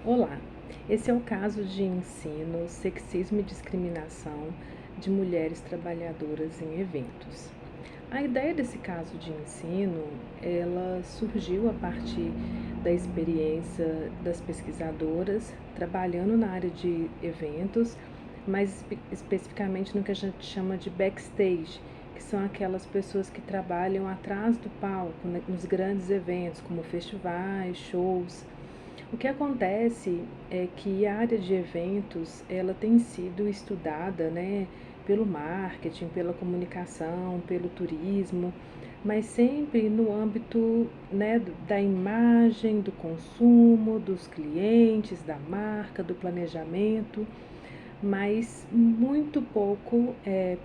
Olá, esse é o caso de ensino, sexismo e discriminação de mulheres trabalhadoras em eventos. A ideia desse caso de ensino, ela surgiu a partir da experiência das pesquisadoras trabalhando na área de eventos, mas especificamente no que a gente chama de backstage, que são aquelas pessoas que trabalham atrás do palco, né, nos grandes eventos, como festivais, shows. O que acontece é que a área de eventos, ela tem sido estudada, né, pelo marketing, pela comunicação, pelo turismo, mas sempre no âmbito, né, da imagem, do consumo, dos clientes, da marca, do planejamento, mas muito pouco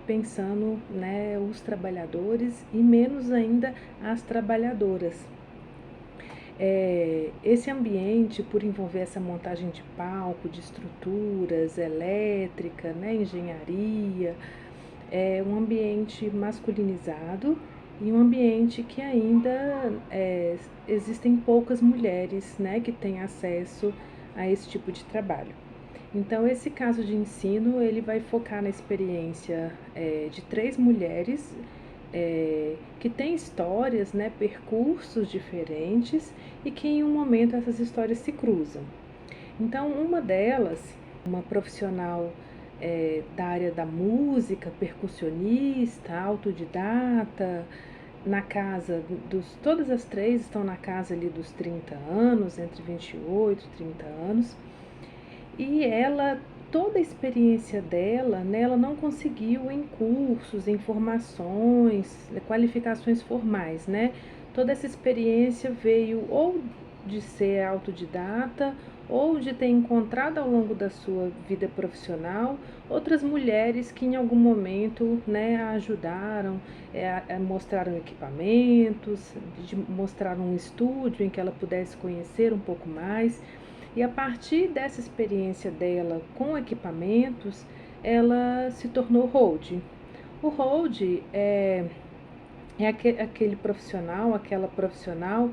pensando, né, os trabalhadores e menos ainda as trabalhadoras. Esse ambiente, por envolver essa montagem de palco, de estruturas, elétrica, né, engenharia, é um ambiente masculinizado e um ambiente que ainda existem poucas mulheres, né, que têm acesso a esse tipo de trabalho. Então, esse caso de ensino, ele vai focar na experiência de três mulheres que têm histórias, né, percursos diferentes e que em um momento essas histórias se cruzam. Então, uma delas, uma profissional da área da música, percussionista, autodidata, na casa todas as três estão na casa ali dos 30 anos, entre 28 e 30 anos, e ela, toda a experiência dela, né, ela não conseguiu em cursos, em formações, qualificações formais, né? Toda essa experiência veio ou de ser autodidata ou de ter encontrado ao longo da sua vida profissional outras mulheres que em algum momento, né, a ajudaram, mostraram equipamentos, mostraram um estúdio em que ela pudesse conhecer um pouco mais. E a partir dessa experiência dela com equipamentos, ela se tornou hold. O hold é aquele profissional, aquela profissional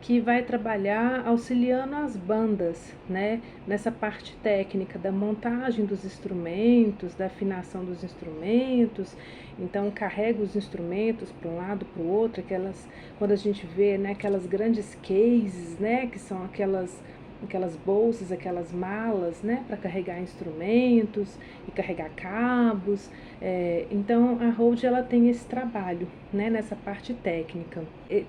que vai trabalhar auxiliando as bandas, né, nessa parte técnica da montagem dos instrumentos, da afinação dos instrumentos. Então carrega os instrumentos para um lado, para o outro, quando a gente vê, né, aquelas grandes cases, né, que são aquelas bolsas, aquelas malas, né, para carregar instrumentos e carregar cabos. Então a hold, ela tem esse trabalho, né, nessa parte técnica.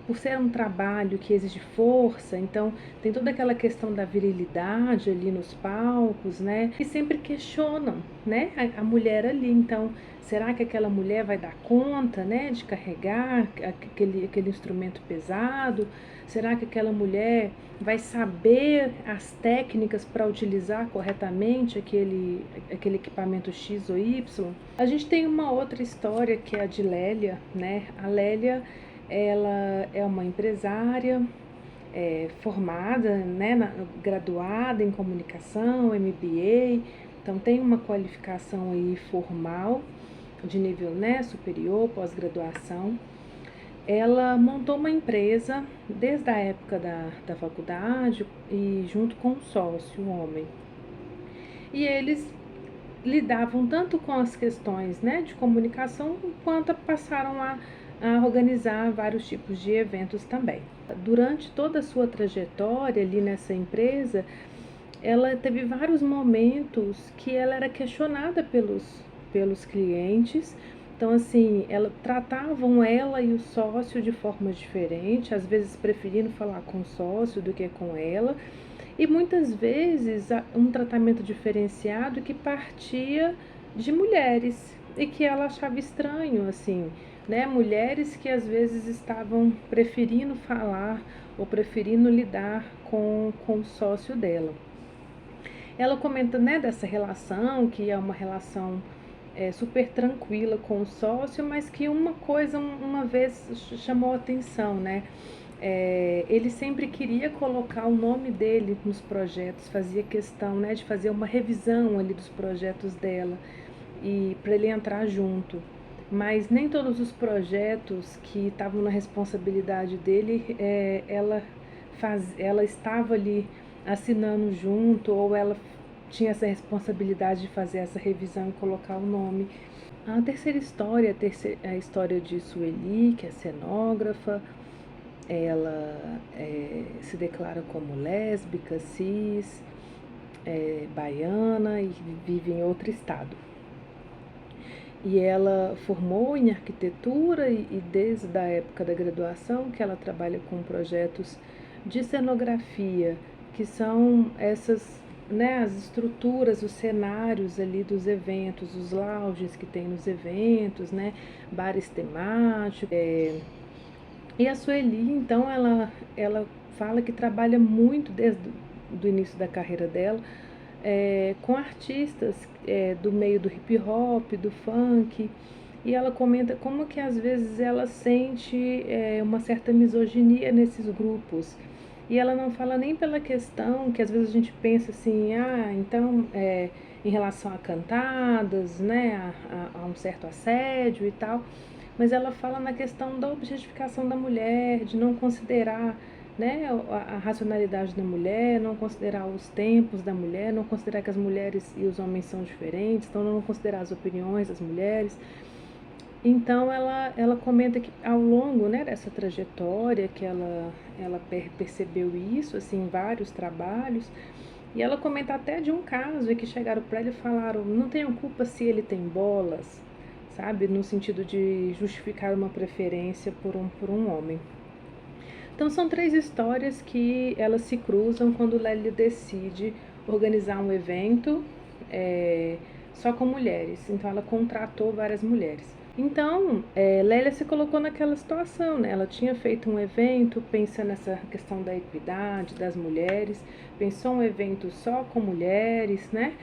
Por ser um trabalho que exige força, então tem toda aquela questão da virilidade ali nos palcos, né, e sempre questionam, né, a mulher ali. Então, será que aquela mulher vai dar conta, né, de carregar aquele instrumento pesado? Será que aquela mulher vai saber as técnicas para utilizar corretamente aquele equipamento X ou Y? A gente tem uma outra história que é a de Lélia, né? A Lélia, ela é uma empresária formada, né, graduada em comunicação, MBA, então tem uma qualificação aí formal de nível, né, superior, pós-graduação. Ela montou uma empresa desde a época da faculdade e junto com um sócio, um homem. E eles lidavam tanto com as questões, né, de comunicação, quanto passaram a organizar vários tipos de eventos também. Durante toda a sua trajetória ali nessa empresa, ela teve vários momentos que ela era questionada pelos clientes. Então, assim, tratavam ela e o sócio de forma diferente, às vezes preferindo falar com o sócio do que com ela, e muitas vezes um tratamento diferenciado que partia de mulheres e que ela achava estranho, assim, né? Mulheres que às vezes estavam preferindo falar ou preferindo lidar com o sócio dela. Ela comenta, né, dessa relação, que é uma relação super tranquila com o sócio, mas que uma coisa uma vez chamou a atenção, né? Ele sempre queria colocar o nome dele nos projetos, fazia questão, né, de fazer uma revisão ali dos projetos dela e para ele entrar junto. Mas nem todos os projetos que estavam na responsabilidade dele, ela estava ali assinando junto, ou ela tinha essa responsabilidade de fazer essa revisão e colocar o nome. A terceira história, é a história de Sueli, que é cenógrafa. Ela se declara como lésbica, cis, baiana e vive em outro estado. E ela formou em arquitetura e desde a época da graduação que ela trabalha com projetos de cenografia, que são essas, né, as estruturas, os cenários ali dos eventos, os lounges que tem nos eventos, né, bares temáticos. E a Sueli, então, ela fala que trabalha muito desde o início da carreira dela com artistas do meio do hip hop, do funk, e ela comenta como que às vezes ela sente uma certa misoginia nesses grupos. E ela não fala nem pela questão que às vezes a gente pensa assim, então em relação a cantadas, né, a um certo assédio e tal, mas ela fala na questão da objetificação da mulher, de não considerar, né, a racionalidade da mulher, não considerar os tempos da mulher, não considerar que as mulheres e os homens são diferentes, então não considerar as opiniões das mulheres. Então ela comenta que ao longo, né, dessa trajetória que ela percebeu isso assim, em vários trabalhos, e ela comenta até de um caso em que chegaram para ele e falaram: não tenho culpa se ele tem bolas, sabe? No sentido de justificar uma preferência por um homem. Então são três histórias que elas se cruzam quando Lélia decide organizar um evento só com mulheres. Então ela contratou várias mulheres. Então, Lélia se colocou naquela situação, né? Ela tinha feito um evento pensando nessa questão da equidade das mulheres, pensou um evento só com mulheres, né?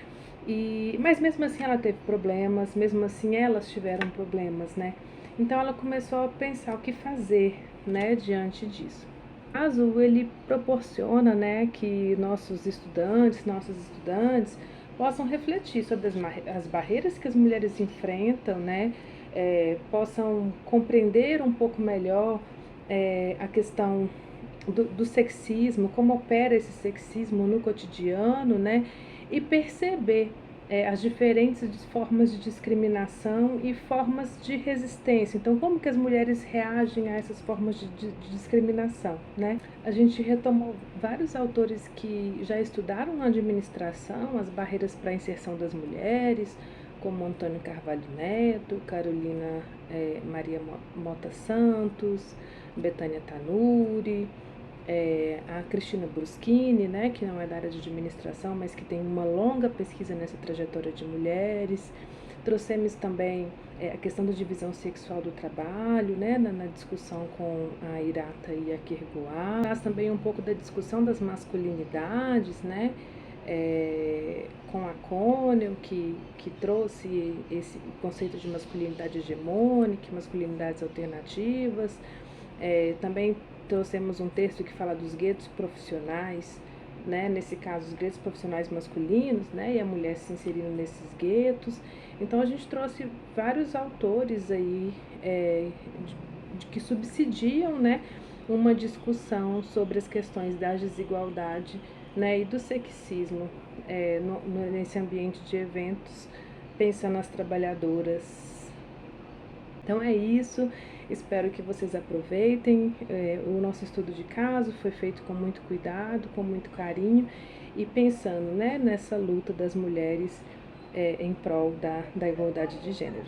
Mas mesmo assim ela teve problemas, mesmo assim elas tiveram problemas, né? Então ela começou a pensar o que fazer, né, diante disso. O caso ele proporciona, né, que nossos estudantes, nossas estudantes possam refletir sobre as barreiras que as mulheres enfrentam, né, possam compreender um pouco melhor a questão do sexismo, como opera esse sexismo no cotidiano, né, e perceber as diferentes formas de discriminação e formas de resistência. Então, como que as mulheres reagem a essas formas de discriminação, né? A gente retomou vários autores que já estudaram na administração as barreiras para a inserção das mulheres, como Antônio Carvalho Neto, Carolina Maria Mota Santos, Betânia Tanuri, a Cristina Bruschini, né, que não é da área de administração, mas que tem uma longa pesquisa nessa trajetória de mulheres. Trouxemos também a questão da divisão sexual do trabalho, né, na discussão com a Irata e a Kirguá. Traz também um pouco da discussão das masculinidades, né, com a Connell, que trouxe esse conceito de masculinidade hegemônica, masculinidades alternativas. Também trouxemos um texto que fala dos guetos profissionais, né? Nesse caso, os guetos profissionais masculinos, né? E a mulher se inserindo nesses guetos. Então, a gente trouxe vários autores aí que subsidiam, né, uma discussão sobre as questões da desigualdade, né, e do sexismo nesse ambiente de eventos, pensando nas trabalhadoras. Então é isso, espero que vocês aproveitem. O nosso estudo de caso foi feito com muito cuidado, com muito carinho e pensando, né, nessa luta das mulheres em prol da igualdade de gênero.